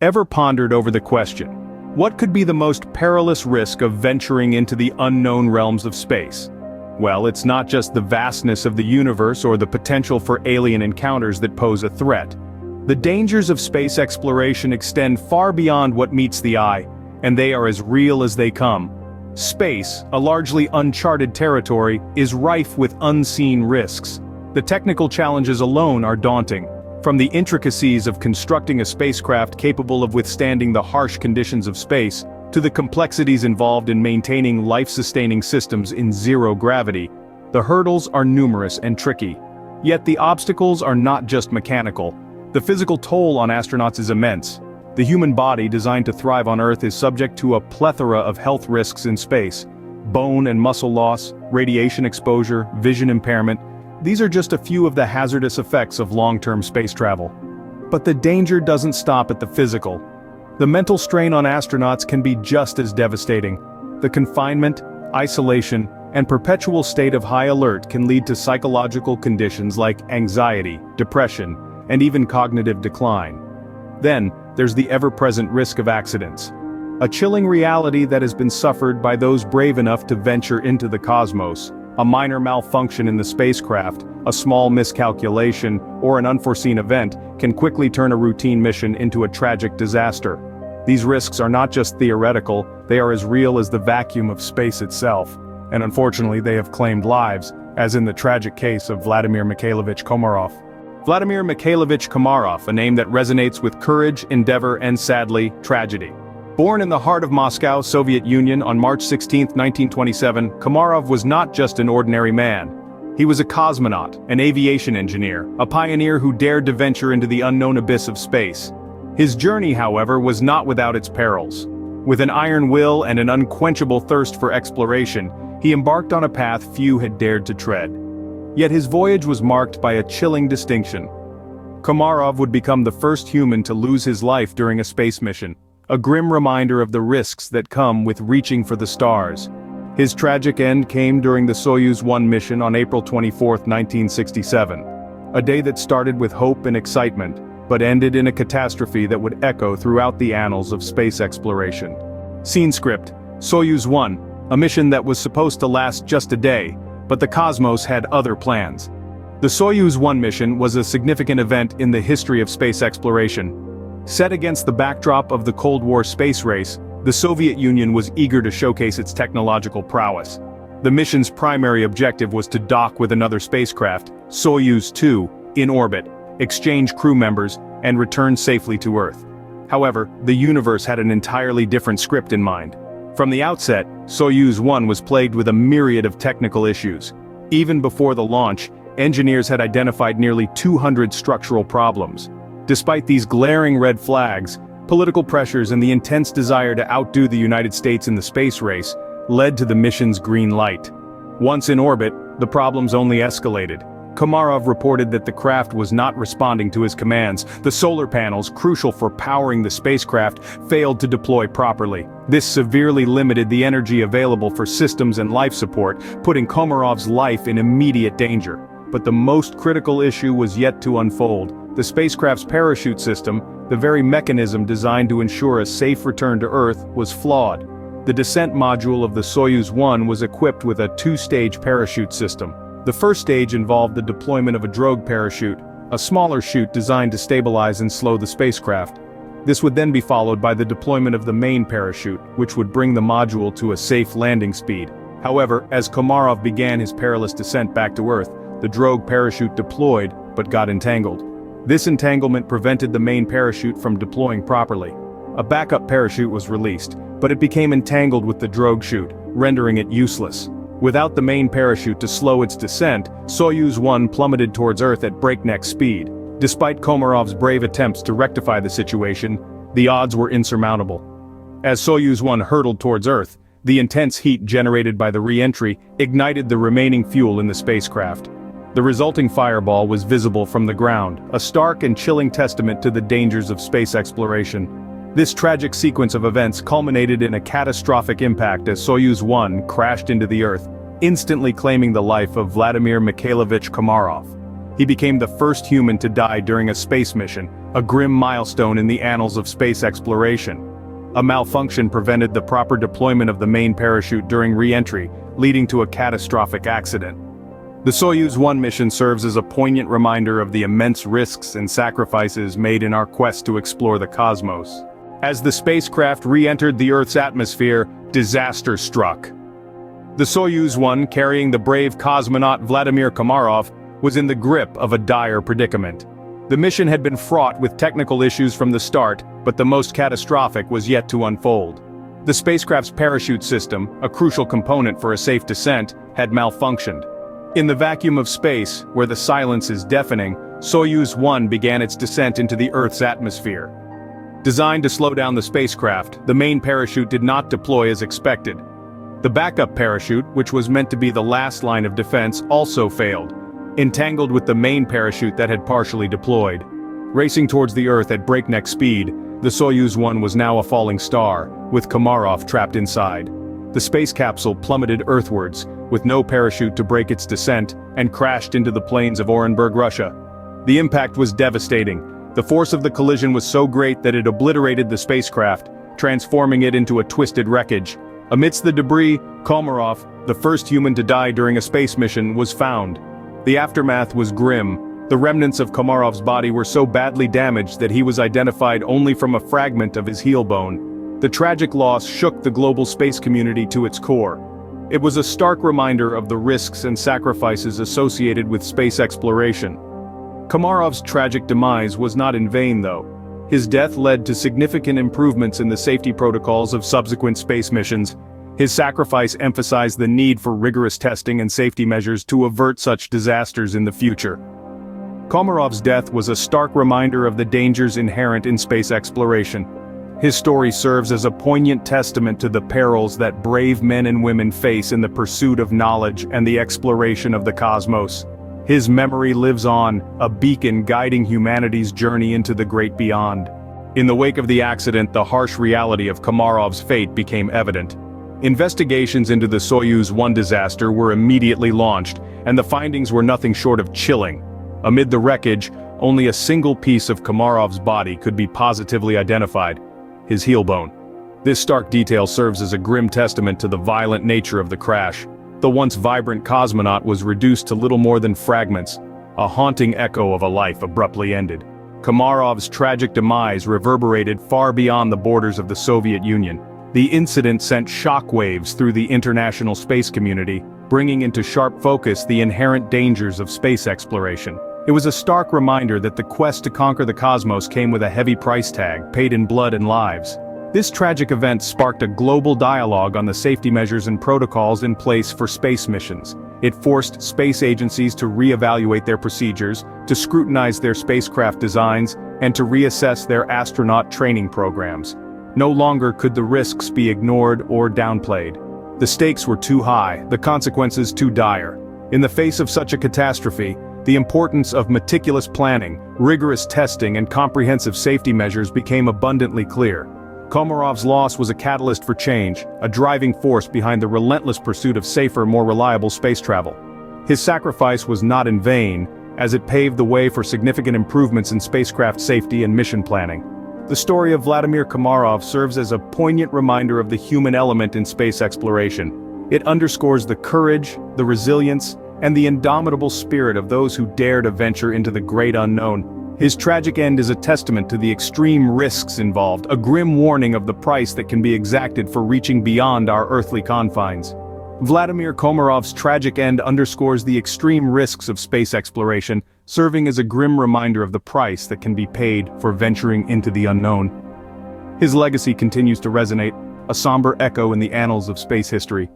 Ever pondered over the question, what could be the most perilous risk of venturing into the unknown realms of space? Well, it's not just the vastness of the universe or the potential for alien encounters that pose a threat. The dangers of space exploration extend far beyond what meets the eye, and they are as real as they come. Space, a largely uncharted territory, is rife with unseen risks. The technical challenges alone are daunting. From the intricacies of constructing a spacecraft capable of withstanding the harsh conditions of space, to the complexities involved in maintaining life-sustaining systems in zero gravity, the hurdles are numerous and tricky. Yet the obstacles are not just mechanical. The physical toll on astronauts is immense. The human body designed to thrive on Earth is subject to a plethora of health risks in space. Bone and muscle loss, radiation exposure, vision impairment. These are just a few of the hazardous effects of long-term space travel. But the danger doesn't stop at the physical. The mental strain on astronauts can be just as devastating. The confinement, isolation, and perpetual state of high alert can lead to psychological conditions like anxiety, depression, and even cognitive decline. Then, there's the ever-present risk of accidents. A chilling reality that has been suffered by those brave enough to venture into the cosmos. A minor malfunction in the spacecraft, a small miscalculation, or an unforeseen event can quickly turn a routine mission into a tragic disaster. These risks are not just theoretical, they are as real as the vacuum of space itself. And unfortunately, they have claimed lives, as in the tragic case of Vladimir Mikhailovich Komarov. Vladimir Mikhailovich Komarov, a name that resonates with courage, endeavor, and sadly, tragedy. Born in the heart of Moscow, Soviet Union on March 16, 1927, Komarov was not just an ordinary man. He was a cosmonaut, an aviation engineer, a pioneer who dared to venture into the unknown abyss of space. His journey, however, was not without its perils. With an iron will and an unquenchable thirst for exploration, he embarked on a path few had dared to tread. Yet his voyage was marked by a chilling distinction. Komarov would become the first human to lose his life during a space mission, a grim reminder of the risks that come with reaching for the stars. His tragic end came during the Soyuz 1 mission on April 24, 1967. A day that started with hope and excitement, but ended in a catastrophe that would echo throughout the annals of space exploration. Scene script: Soyuz 1, a mission that was supposed to last just a day, but the cosmos had other plans. The Soyuz 1 mission was a significant event in the history of space exploration. Set against the backdrop of the Cold War space race, the Soviet Union was eager to showcase its technological prowess. The mission's primary objective was to dock with another spacecraft, Soyuz 2, in orbit, exchange crew members, and return safely to Earth. However, the universe had an entirely different script in mind. From the outset, Soyuz 1 was plagued with a myriad of technical issues. Even before the launch, engineers had identified nearly 200 structural problems. Despite these glaring red flags, political pressures and the intense desire to outdo the United States in the space race led to the mission's green light. Once in orbit, the problems only escalated. Komarov reported that the craft was not responding to his commands. The solar panels, crucial for powering the spacecraft, failed to deploy properly. This severely limited the energy available for systems and life support, putting Komarov's life in immediate danger. But the most critical issue was yet to unfold. The spacecraft's parachute system, the very mechanism designed to ensure a safe return to Earth, was flawed. The descent module of the Soyuz 1 was equipped with a two-stage parachute system. The first stage involved the deployment of a drogue parachute, a smaller chute designed to stabilize and slow the spacecraft. This would then be followed by the deployment of the main parachute, which would bring the module to a safe landing speed. However, as Komarov began his perilous descent back to Earth, the drogue parachute deployed, but got entangled. This entanglement prevented the main parachute from deploying properly. A backup parachute was released, but it became entangled with the drogue chute, rendering it useless. Without the main parachute to slow its descent, Soyuz 1 plummeted towards Earth at breakneck speed. Despite Komarov's brave attempts to rectify the situation, the odds were insurmountable. As Soyuz 1 hurtled towards Earth, the intense heat generated by the re-entry ignited the remaining fuel in the spacecraft. The resulting fireball was visible from the ground, a stark and chilling testament to the dangers of space exploration. This tragic sequence of events culminated in a catastrophic impact as Soyuz 1 crashed into the Earth, instantly claiming the life of Vladimir Mikhailovich Komarov. He became the first human to die during a space mission, a grim milestone in the annals of space exploration. A malfunction prevented the proper deployment of the main parachute during re-entry, leading to a catastrophic accident. The Soyuz 1 mission serves as a poignant reminder of the immense risks and sacrifices made in our quest to explore the cosmos. As the spacecraft re-entered the Earth's atmosphere, disaster struck. The Soyuz 1, carrying the brave cosmonaut Vladimir Komarov, was in the grip of a dire predicament. The mission had been fraught with technical issues from the start, but the most catastrophic was yet to unfold. The spacecraft's parachute system, a crucial component for a safe descent, had malfunctioned. In the vacuum of space, where the silence is deafening, Soyuz 1 began its descent into the Earth's atmosphere. Designed to slow down the spacecraft, the main parachute did not deploy as expected. The backup parachute, which was meant to be the last line of defense, also failed, entangled with the main parachute that had partially deployed. Racing towards the Earth at breakneck speed, the Soyuz 1 was now a falling star, with Komarov trapped inside. The space capsule plummeted earthwards, with no parachute to break its descent, and crashed into the plains of Orenburg, Russia. The impact was devastating. The force of the collision was so great that it obliterated the spacecraft, transforming it into a twisted wreckage. Amidst the debris, Komarov, the first human to die during a space mission, was found. The aftermath was grim. The remnants of Komarov's body were so badly damaged that he was identified only from a fragment of his heel bone. The tragic loss shook the global space community to its core. It was a stark reminder of the risks and sacrifices associated with space exploration. Komarov's tragic demise was not in vain, though. His death led to significant improvements in the safety protocols of subsequent space missions. His sacrifice emphasized the need for rigorous testing and safety measures to avert such disasters in the future. Komarov's death was a stark reminder of the dangers inherent in space exploration. His story serves as a poignant testament to the perils that brave men and women face in the pursuit of knowledge and the exploration of the cosmos. His memory lives on, a beacon guiding humanity's journey into the great beyond. In the wake of the accident, the harsh reality of Komarov's fate became evident. Investigations into the Soyuz 1 disaster were immediately launched, and the findings were nothing short of chilling. Amid the wreckage, only a single piece of Komarov's body could be positively identified: his heel bone. This stark detail serves as a grim testament to the violent nature of the crash. The once vibrant cosmonaut was reduced to little more than fragments, a haunting echo of a life abruptly ended. Komarov's tragic demise reverberated far beyond the borders of the Soviet Union. The incident sent shockwaves through the international space community, bringing into sharp focus the inherent dangers of space exploration. It was a stark reminder that the quest to conquer the cosmos came with a heavy price tag, paid in blood and lives. This tragic event sparked a global dialogue on the safety measures and protocols in place for space missions. It forced space agencies to reevaluate their procedures, to scrutinize their spacecraft designs, and to reassess their astronaut training programs. No longer could the risks be ignored or downplayed. The stakes were too high, the consequences too dire. In the face of such a catastrophe, the importance of meticulous planning, rigorous testing, and comprehensive safety measures became abundantly clear. Komarov's loss was a catalyst for change, a driving force behind the relentless pursuit of safer, more reliable space travel. His sacrifice was not in vain, as it paved the way for significant improvements in spacecraft safety and mission planning. The story of Vladimir Komarov serves as a poignant reminder of the human element in space exploration. It underscores the courage, the resilience, and the indomitable spirit of those who dare to venture into the great unknown. His tragic end is a testament to the extreme risks involved, a grim warning of the price that can be exacted for reaching beyond our earthly confines. Vladimir Komarov's tragic end underscores the extreme risks of space exploration, serving as a grim reminder of the price that can be paid for venturing into the unknown. His legacy continues to resonate, a somber echo in the annals of space history.